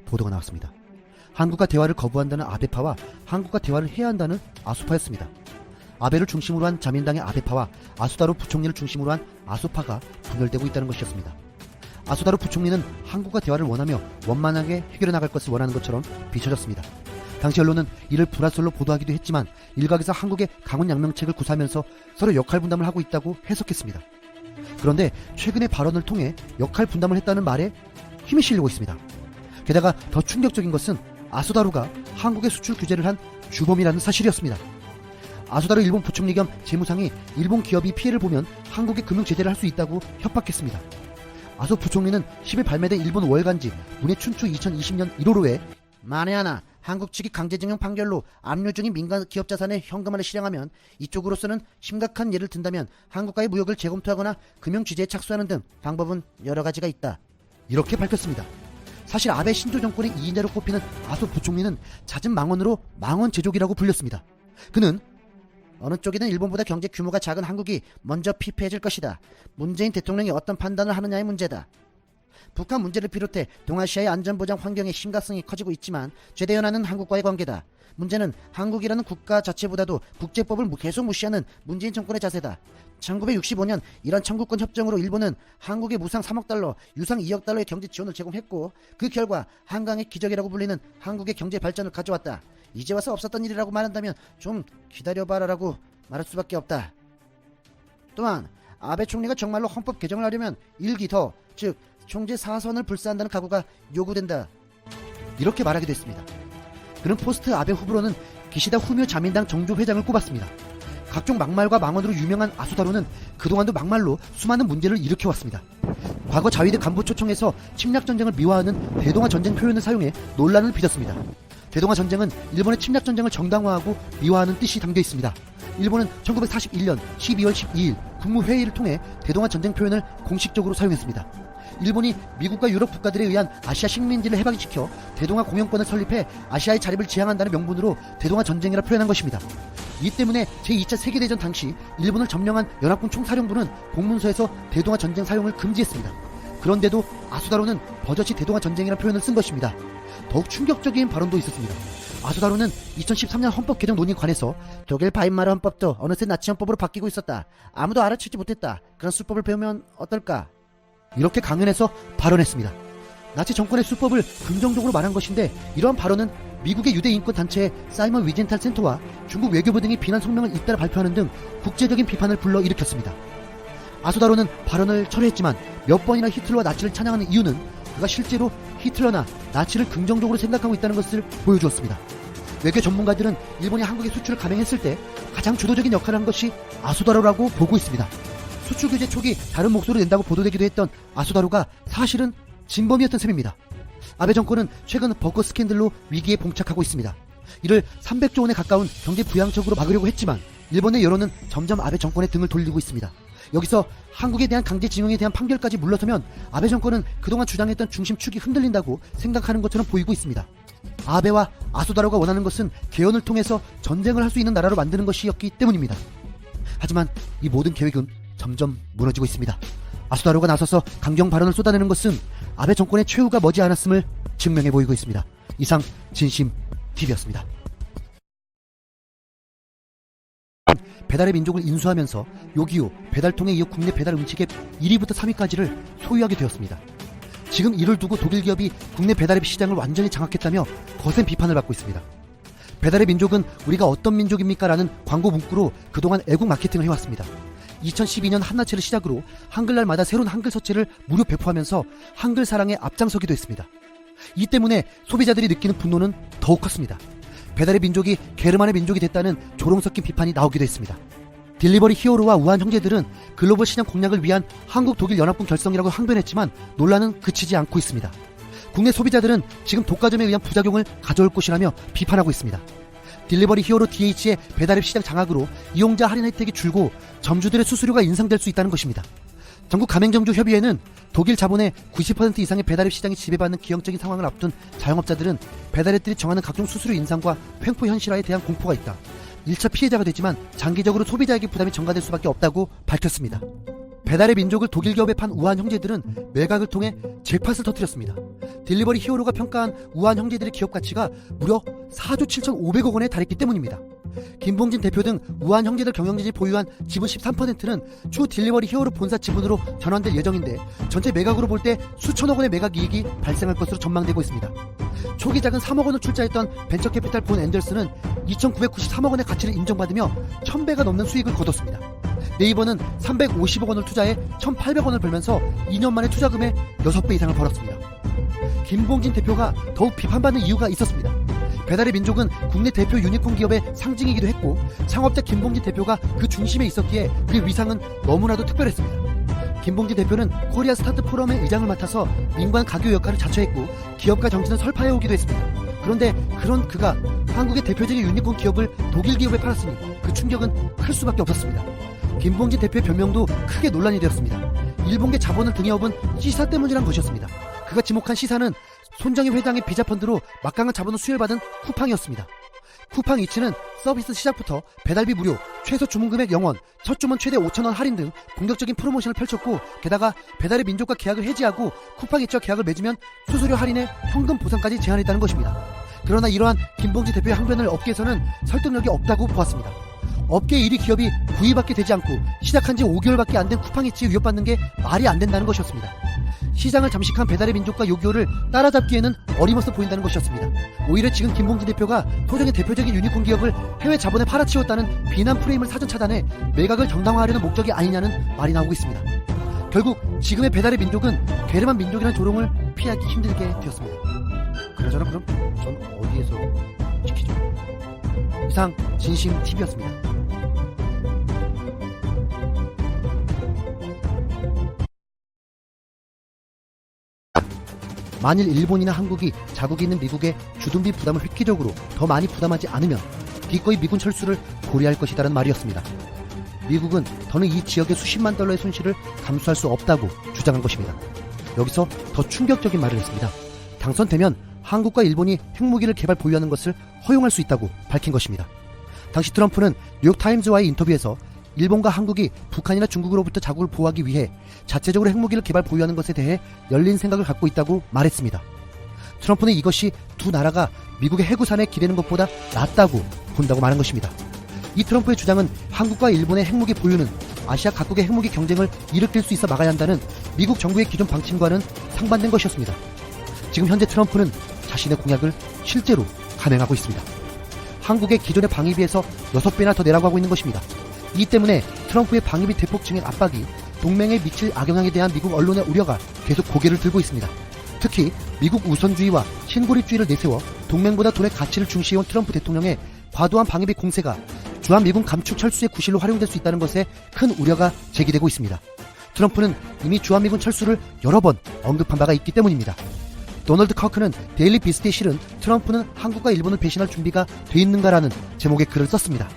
보도가 나왔습니다. 한국과 대화를 거부한다는 아베파와 한국과 대화를 해야 한다는 아수파였습니다. 아베를 중심으로 한 자민당의 아베파와 아수다로 부총리를 중심으로 한 아수파가 분열되고 있다는 것이었습니다. 아수다로 부총리는 한국과 대화를 원하며 원만하게 해결해 나갈 것을 원하는 것처럼 비춰졌습니다. 당시 언론은 이를 불화설로 보도하기도 했지만 일각에서 한국의 강원 양명책을 구사하면서 서로 역할 분담을 하고 있다고 해석했습니다. 그런데 최근의 발언을 통해 역할 분담을 했다는 말에 힘이 실리고 있습니다. 게다가 더 충격적인 것은 아수다로가 한국의 수출 규제를 한 주범이라는 사실이었습니다. 아수다로 일본 부총리 겸 재무상이 일본 기업이 피해를 보면 한국에 금융 제재를 할 수 있다고 협박했습니다. 아수 부총리는 10일 발매된 일본 월간지 문해춘추 2020년 1호로에 만에 하나 한국 측이 강제징용 판결로 압류 중인 민간 기업 자산의 현금화를 실행하면 이쪽으로서는 심각한 예를 든다면 한국과의 무역을 재검토하거나 금융 규제에 착수하는 등 방법은 여러 가지가 있다. 이렇게 밝혔습니다. 사실 아베 신조 정권의 2인자로 꼽히는 아수 부총리는 잦은 망언으로 망언 제조기라고 불렸습니다. 그는 어느 쪽이든 일본보다 경제 규모가 작은 한국이 먼저 피폐해질 것이다. 문재인 대통령이 어떤 판단을 하느냐의 문제다. 북한 문제를 비롯해 동아시아의 안전보장 환경의 심각성이 커지고 있지만 최대현안은 한국과의 관계다. 문제는 한국이라는 국가 자체보다도 국제법을 계속 무시하는 문재인 정권의 자세다. 1965년 이란 청구권 협정으로 일본은 한국에 무상 3억 달러, 유상 2억 달러의 경제 지원을 제공했고 그 결과 한강의 기적이라고 불리는 한국의 경제 발전을 가져왔다. 이제 와서 없었던 일이라고 말한다면 좀 기다려봐라라고 말할 수밖에 없다. 또한 아베 총리가 정말로 헌법 개정을 하려면 1기 더, 즉 총재 4선을 불사한다는 각오가 요구된다. 이렇게 말하기도 했습니다. 그는 포스트 아베 후보로는 기시다 후미오 자민당 정조 회장을 꼽았습니다. 각종 막말과 망언으로 유명한 아수다로는 그동안도 막말로 수많은 문제를 일으켜왔습니다. 과거 자위대 간부초청에서 침략전쟁을 미화하는 대동아 전쟁 표현을 사용해 논란을 빚었습니다. 대동아 전쟁은 일본의 침략전쟁을 정당화하고 미화하는 뜻이 담겨 있습니다. 일본은 1941년 12월 12일 국무회의를 통해 대동아 전쟁 표현을 공식적으로 사용했습니다. 일본이 미국과 유럽 국가들에 의한 아시아 식민지를 해방시켜 대동아 공영권을 설립해 아시아의 자립을 지향한다는 명분으로 대동아 전쟁이라 표현한 것입니다. 이 때문에 제2차 세계대전 당시 일본을 점령한 연합군 총사령부는 공문서에서 대동아 전쟁 사용을 금지했습니다. 그런데도 아수다로는 버젓이 대동아 전쟁이라는 표현을 쓴 것입니다. 더욱 충격적인 발언도 있었습니다. 아수다로는 2013년 헌법 개정 논의에 관해서 독일 바이마르 헌법도 어느새 나치 헌법으로 바뀌고 있었다. 아무도 알아채지 못했다. 그런 수법을 배우면 어떨까? 이렇게 강연해서 발언했습니다. 나치 정권의 수법을 긍정적으로 말한 것인데 이러한 발언은 미국의 유대인권단체 사이먼 위젠탈 센터와 중국 외교부 등이 비난 성명을 잇따라 발표하는 등 국제적인 비판을 불러일으켰습니다. 아수다로는 발언을 철회했지만 몇 번이나 히틀러와 나치를 찬양하는 이유는 그가 실제로 히틀러나 나치를 긍정적으로 생각하고 있다는 것을 보여주었습니다. 외교 전문가들은 일본이 한국의 수출을 감행했을 때 가장 주도적인 역할을 한 것이 아수다로라고 보고 있습니다. 수출 규제 초기 다른 목소리를 낸다고 보도되기도 했던 아수다로가 사실은 진범이었던 셈입니다. 아베 정권은 최근 버거 스캔들로 위기에 봉착하고 있습니다. 이를 300조 원에 가까운 경제 부양책으로 막으려고 했지만 일본의 여론은 점점 아베 정권의 등을 돌리고 있습니다. 여기서 한국에 대한 강제징용에 대한 판결까지 물러서면 아베 정권은 그동안 주장했던 중심축이 흔들린다고 생각하는 것처럼 보이고 있습니다. 아베와 아수다로가 원하는 것은 개헌을 통해서 전쟁을 할 수 있는 나라로 만드는 것이었기 때문입니다. 하지만 이 모든 계획은 점점 무너지고 있습니다. 아수다로가 나서서 강경 발언을 쏟아내는 것은 아베 정권의 최후가 머지않았음을 증명해 보이고 있습니다. 이상 진심TV였습니다. 배달의 민족을 인수하면서 요기요, 배달통에 이어 국내 배달 음식의 1위부터 3위까지를 소유하게 되었습니다. 지금 이를 두고 독일 기업이 국내 배달앱 시장을 완전히 장악했다며 거센 비판을 받고 있습니다. 배달의 민족은 우리가 어떤 민족입니까? 라는 광고 문구로 그동안 애국 마케팅을 해왔습니다. 2012년 한나체를 시작으로 한글날마다 새로운 한글 서체를 무료 배포하면서 한글 사랑에 앞장서기도 했습니다. 이 때문에 소비자들이 느끼는 분노는 더욱 컸습니다. 배달의 민족이 게르만의 민족이 됐다는 조롱 섞인 비판이 나오기도 했습니다. 딜리버리 히어로와 우한 형제들은 글로벌 시장 공략을 위한 한국 독일 연합군 결성이라고 항변했지만 논란은 그치지 않고 있습니다. 국내 소비자들은 지금 독과점에 의한 부작용을 가져올 것이라며 비판하고 있습니다. 딜리버리 히어로 DH의 배달앱 시장 장악으로 이용자 할인 혜택이 줄고 점주들의 수수료가 인상될 수 있다는 것입니다. 전국 가맹점주 협의회는 독일 자본의 90% 이상의 배달앱 시장이 지배받는 기형적인 상황을 앞둔 자영업자들은 배달앱들이 정하는 각종 수수료 인상과 횡포 현실화에 대한 공포가 있다. 1차 피해자가 되지만 장기적으로 소비자에게 부담이 전가될 수밖에 없다고 밝혔습니다. 배달의 민족을 독일 기업에 판 우한 형제들은 매각을 통해 잭팟을 터뜨렸습니다. 딜리버리 히어로가 평가한 우한 형제들의 기업 가치가 무려 4조 7,500억 원에 달했기 때문입니다. 김봉진 대표 등 우한 형제들 경영진이 보유한 지분 13%는 추후 딜리버리 히어로 본사 지분으로 전환될 예정인데 전체 매각으로 볼 때 수천억 원의 매각 이익이 발생할 것으로 전망되고 있습니다. 초기 작은 3억 원을 출자했던 벤처캐피탈 본 앤더슨은 2,993억 원의 가치를 인정받으며 1,000배가 넘는 수익을 거뒀습니다. 네이버는 350억 원을 투자해 1,800억 원을 벌면서 2년 만에 투자금의 6배 이상을 벌었습니다. 김봉진 대표가 더욱 비판받는 이유가 있었습니다. 배달의 민족은 국내 대표 유니콘 기업의 상징이기도 했고 창업자 김봉진 대표가 그 중심에 있었기에 그 위상은 너무나도 특별했습니다. 김봉진 대표는 코리아 스타트 포럼의 의장을 맡아서 민관 가교 역할을 자처했고 기업가 정신을 설파해오기도 했습니다. 그런데 그런 그가 한국의 대표적인 유니콘 기업을 독일 기업에 팔았으니 그 충격은 클 수밖에 없었습니다. 김봉진 대표의 변명도 크게 논란이 되었습니다. 일본계 자본을 등에 업은 시사 때문이란 것이었습니다. 그가 지목한 시사는 손정희 회장의 비자펀드로 막강한 자본을 수혈받은 쿠팡이었습니다. 쿠팡 이츠는 서비스 시작부터 배달비 무료, 최소 주문금액 0원, 첫 주문 최대 5,000원 할인 등 공격적인 프로모션을 펼쳤고 게다가 배달의 민족과 계약을 해지하고 쿠팡 이츠와 계약을 맺으면 수수료 할인에 현금 보상까지 제한했다는 것입니다. 그러나 이러한 김봉진 대표의 항변을 업계에서는 설득력이 없다고 보았습니다. 업계 1위 기업이 구입받게 되지 않고 시작한 지 5개월밖에 안 된 쿠팡이츠에 위협받는 게 말이 안 된다는 것이었습니다. 시장을 잠식한 배달의 민족과 요기요를 따라잡기에는 어림없어 보인다는 것이었습니다. 오히려 지금 김봉진 대표가 토종의 대표적인 유니콘 기업을 해외 자본에 팔아치웠다는 비난 프레임을 사전 차단해 매각을 정당화하려는 목적이 아니냐는 말이 나오고 있습니다. 결국 지금의 배달의 민족은 게르만 민족이라는 조롱을 피하기 힘들게 되었습니다. 그나저나 그럼 전 어디에서 지키죠? 이상 진심TV였습니다. 만일 일본이나 한국이 자국이 있는 미국의 주둔비 부담을 획기적으로 더 많이 부담하지 않으면 기꺼이 미군 철수를 고려할 것이다라는 말이었습니다. 미국은 더는 이 지역의 수십만 달러의 손실을 감수할 수 없다고 주장한 것입니다. 여기서 더 충격적인 말을 했습니다. 당선되면 한국과 일본이 핵무기를 개발 보유하는 것을 허용할 수 있다고 밝힌 것입니다. 당시 트럼프는 뉴욕타임즈와의 인터뷰에서 일본과 한국이 북한이나 중국으로부터 자국을 보호하기 위해 자체적으로 핵무기를 개발 보유하는 것에 대해 열린 생각을 갖고 있다고 말했습니다. 트럼프는 이것이 두 나라가 미국의 해구산에 기대는 것보다 낫다고 본다고 말한 것입니다. 이 트럼프의 주장은 한국과 일본의 핵무기 보유는 아시아 각국의 핵무기 경쟁을 일으킬 수 있어 막아야 한다는 미국 정부의 기존 방침과는 상반된 것이었습니다. 지금 현재 트럼프는 자신의 공약을 실제로 감행하고 있습니다. 한국의 기존의 방위비에서 6배나 더 내라고 하고 있는 것입니다. 이 때문에 트럼프의 방위비 대폭 증액 압박이 동맹에 미칠 악영향에 대한 미국 언론의 우려가 계속 고개를 들고 있습니다. 특히 미국 우선주의와 신고립주의를 내세워 동맹보다 돈의 가치를 중시해온 트럼프 대통령의 과도한 방위비 공세가 주한미군 감축 철수의 구실로 활용될 수 있다는 것에 큰 우려가 제기되고 있습니다. 트럼프는 이미 주한미군 철수를 여러 번 언급한 바가 있기 때문입니다. 도널드 커크는 데일리 비스트에 실은 트럼프는 한국과 일본을 배신할 준비가 돼 있는가라는 제목의 글을 썼습니다.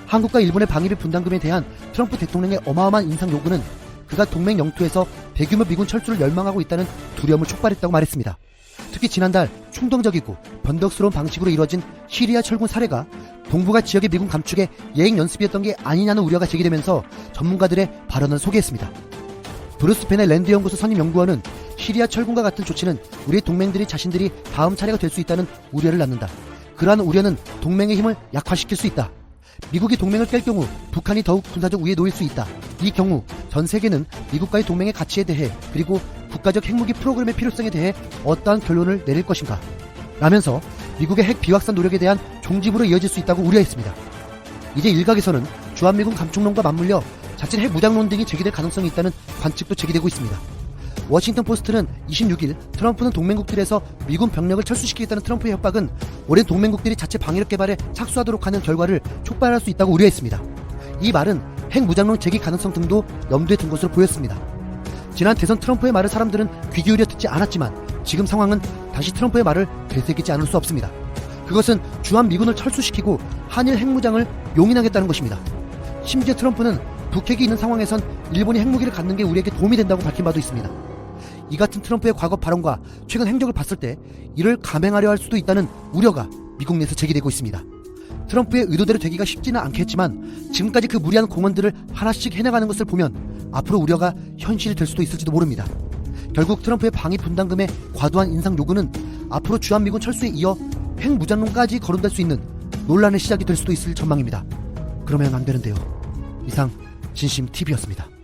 한국과 일본의 방위비 분담금에 대한 트럼프 대통령의 어마어마한 인상 요구는 그가 동맹 영토에서 대규모 미군 철수를 열망하고 있다는 두려움을 촉발했다고 말했습니다. 특히 지난달 충동적이고 변덕스러운 방식으로 이뤄진 시리아 철군 사례가 동북아 지역의 미군 감축의 예행 연습이었던 게 아니냐는 우려가 제기되면서 전문가들의 발언을 소개했습니다. 브루스 펜의 랜드 연구소 선임 연구원은 시리아 철군과 같은 조치는 우리의 동맹들이 자신들이 다음 차례가 될 수 있다는 우려를 낳는다. 그러한 우려는 동맹의 힘을 약화시킬 수 있다. 미국이 동맹을 깰 경우 북한이 더욱 군사적 우위에 놓일 수 있다. 이 경우 전 세계는 미국과의 동맹의 가치에 대해 그리고 국가적 핵무기 프로그램의 필요성에 대해 어떠한 결론을 내릴 것인가 라면서 미국의 핵 비확산 노력에 대한 종집으로 이어질 수 있다고 우려했습니다. 이제 일각에서는 주한미군 감축론과 맞물려 자칫 핵 무장론 등이 제기될 가능성이 있다는 관측도 제기되고 있습니다. 워싱턴 포스트는 26일 트럼프는 동맹국들에서 미군 병력을 철수시키겠다는 트럼프의 협박은 오랜 동맹국들이 자체 방위력 개발에 착수하도록 하는 결과를 촉발할 수 있다고 우려했습니다. 이 말은 핵 무장론 제기 가능성 등도 염두에 둔 것으로 보였습니다. 지난 대선 트럼프의 말을 사람들은 귀 기울여 듣지 않았지만 지금 상황은 다시 트럼프의 말을 되새기지 않을 수 없습니다. 그것은 주한미군을 철수시키고 한일 핵무장을 용인하겠다는 것입니다. 심지어 트럼프는 북핵이 있는 상황에선 일본이 핵무기를 갖는 게 우리에게 도움이 된다고 밝힌 바도 있습니다. 이 같은 트럼프의 과거 발언과 최근 행적을 봤을 때 이를 감행하려 할 수도 있다는 우려가 미국 내에서 제기되고 있습니다. 트럼프의 의도대로 되기가 쉽지는 않겠지만 지금까지 그 무리한 공언들을 하나씩 해나가는 것을 보면 앞으로 우려가 현실이 될 수도 있을지도 모릅니다. 결국 트럼프의 방위 분담금의 과도한 인상 요구는 앞으로 주한미군 철수에 이어 핵무장론까지 거론될 수 있는 논란의 시작이 될 수도 있을 전망입니다. 그러면 안 되는데요. 이상 진심TV였습니다.